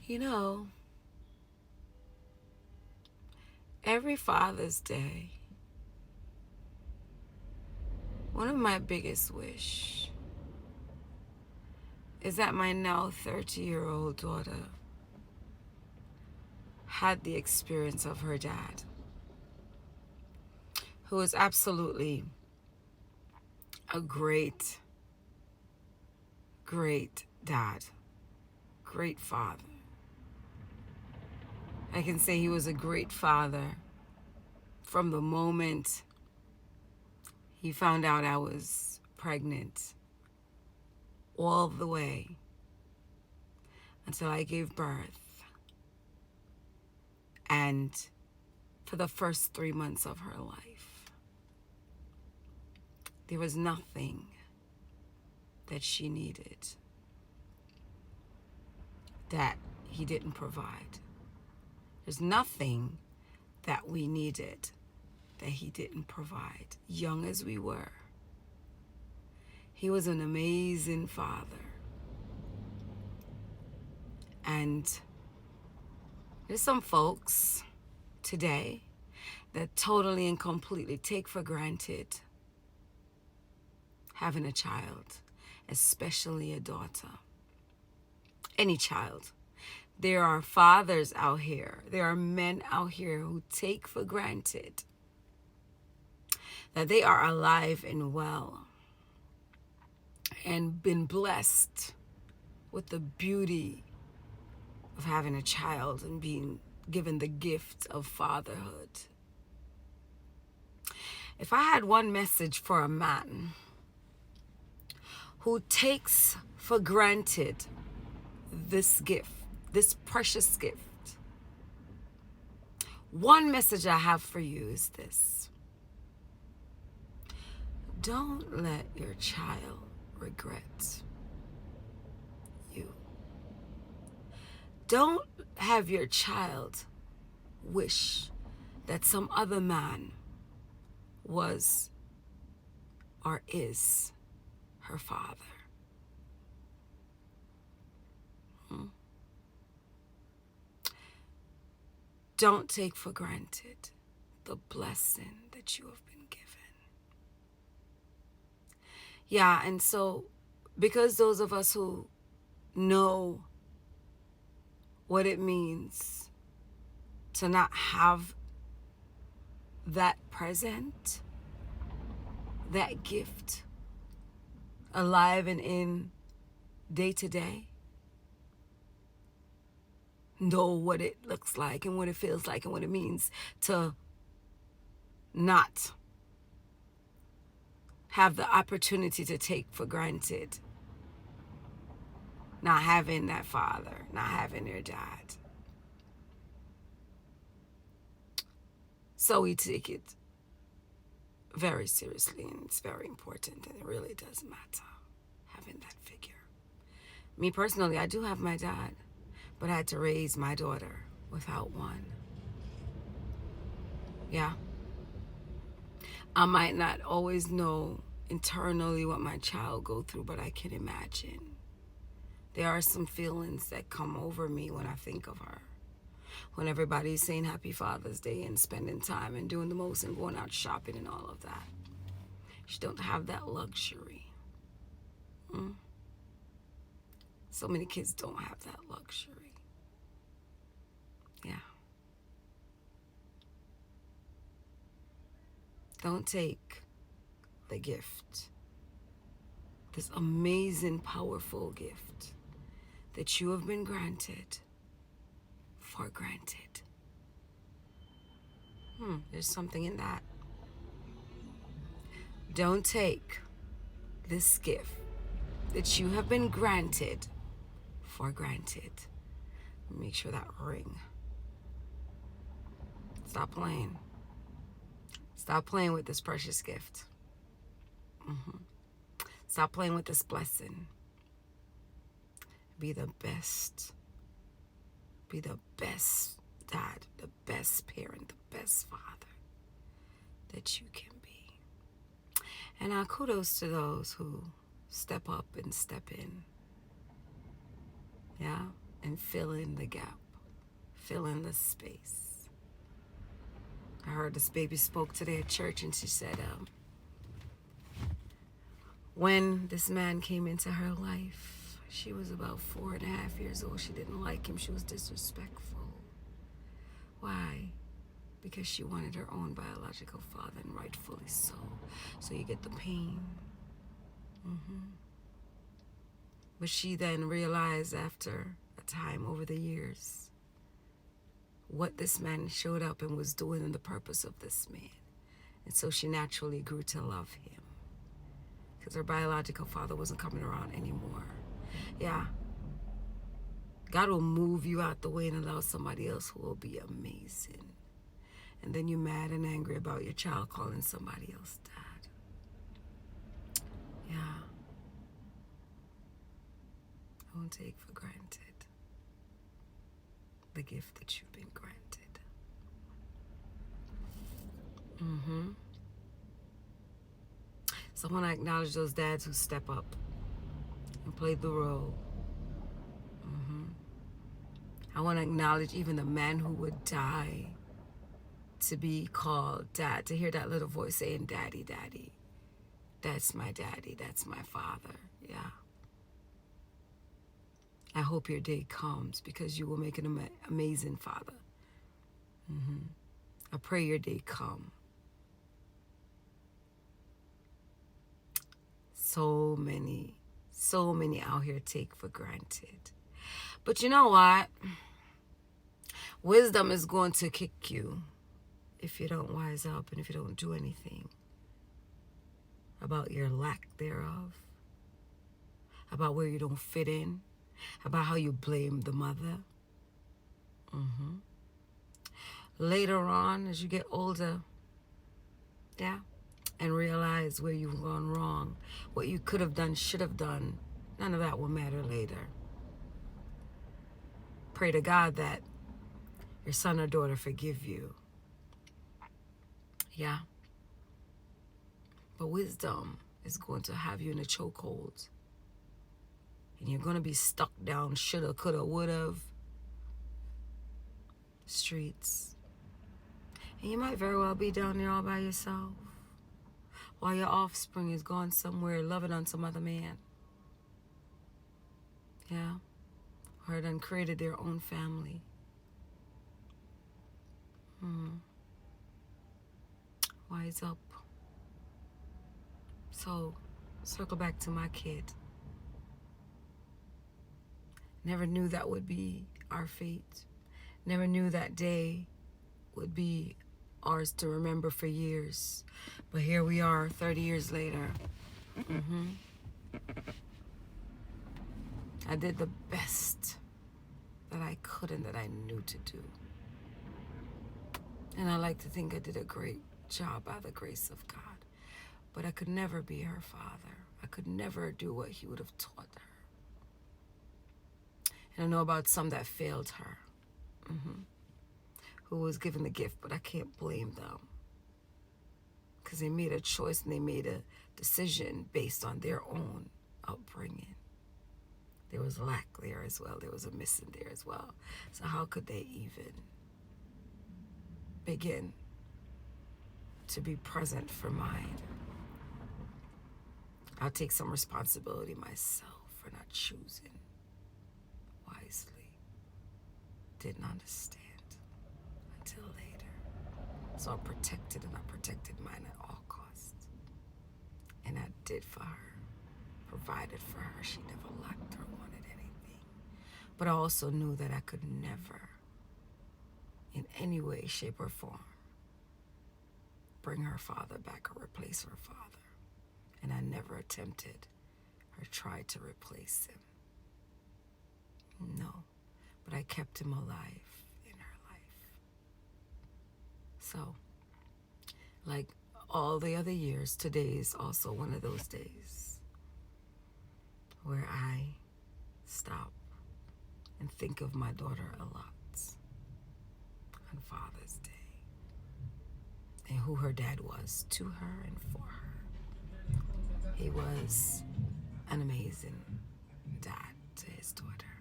You know, every Father's Day, one of my biggest wish is that my now 30-year-old daughter had the experience of her dad, who was absolutely a great, great dad, great father. I can say he was a great father from the moment he found out I was pregnant all the way until I gave birth, and for the first 3 months of her life. There was nothing that she needed that he didn't provide. There's nothing that we needed that he didn't provide. Young as we were, he was an amazing father. And there's some folks today that totally and completely take for granted having a child, especially a daughter. Any child. There are fathers out here, there are men out here who take for granted that they are alive and well and been blessed with the beauty of having a child and being given the gift of fatherhood. If I had one message for a man who takes for granted this gift, this precious gift, one message I have for you is this: don't let your child regret you. Don't have your child wish that some other man was or is her father. Don't take for granted the blessing that you have been given. Yeah, and so because those of us who know what it means to not have that present, that gift, alive and in day to day, know what it looks like and what it feels like and what it means to not have the opportunity to take for granted not having that father, not having their dad. So we take it very seriously, and it's very important, and it really does matter having that figure. Me personally, I do have my dad, but I had to raise my daughter without one. Yeah. I might not always know internally what my child go through, but I can imagine. There are some feelings that come over me when I think of her. When everybody's saying Happy Father's Day and spending time and doing the most and going out shopping and all of that. She don't have that luxury. So many kids don't have that luxury. Yeah. Don't take the gift, this amazing, powerful gift that you have been granted, for granted. There's something in that. Don't take this gift that you have been granted for granted. Make sure that ring. Stop playing. Stop playing with this precious gift. Stop playing with this blessing. Be the best. Be the best dad, the best parent, the best father that you can be. And kudos to those who step up and step in. Yeah. and fill in the gap, fill in the space. I heard this baby spoke today at church, and she said, when this man came into her life, she was about 4.5 years old. She didn't like him. She was disrespectful. Why? Because she wanted her own biological father, and rightfully so. So you get the pain. But she then realized after a time over the years what this man showed up and was doing and the purpose of this man. And so she naturally grew to love him because her biological father wasn't coming around anymore. Yeah. God will move you out the way and allow somebody else who will be amazing. And then you're mad and angry about your child calling somebody else dad. Yeah. Don't take for granted the gift that you've been granted. So I want to acknowledge those dads who step up and play the role. I want to acknowledge even the man who would die to be called dad, to hear that little voice saying, daddy, daddy. That's my daddy. That's my father. Yeah. I hope your day comes because you will make an amazing father. I pray your day come. So many out here take for granted. But you know what? Wisdom is going to kick you if you don't wise up and if you don't do anything about your lack thereof, about where you don't fit in, about how you blame the mother. Later on, as you get older, yeah, and realize where you've gone wrong, what you could have done, should have done, none of that will matter later. Pray to God that your son or daughter forgive you. Yeah. But wisdom is going to have you in a chokehold. And you're going to be stuck down shoulda, coulda, would've streets. And you might very well be down there all by yourself while your offspring is gone somewhere loving on some other man. Yeah. Or done created their own family. Wise up. So, circle back to my kid. Never knew that would be our fate. Never knew that day would be ours to remember for years. But here we are, 30 years later. I did the best that I could and that I knew to do. And I like to think I did a great job by the grace of God. But I could never be her father. I could never do what he would have taught her. And I know about some that failed her, who was given the gift, but I can't blame them. Because they made a choice and they made a decision based on their own upbringing. There was lack there as well. There was a missing there as well. So how could they even begin to be present for mine? I'll take some responsibility myself for not choosing wisely. Didn't understand until later. So I protected, and I protected mine at all costs. And I did for her, provided for her. She never lacked or wanted anything. But I also knew that I could never, in any way, shape, or form, bring her father back or replace her father. And I never attempted or tried to replace him. No, but I kept him alive in her life. So, like all the other years, today is also one of those days where I stop and think of my daughter a lot on Father's Day and who her dad was to her and for her. He was an amazing dad to his daughter.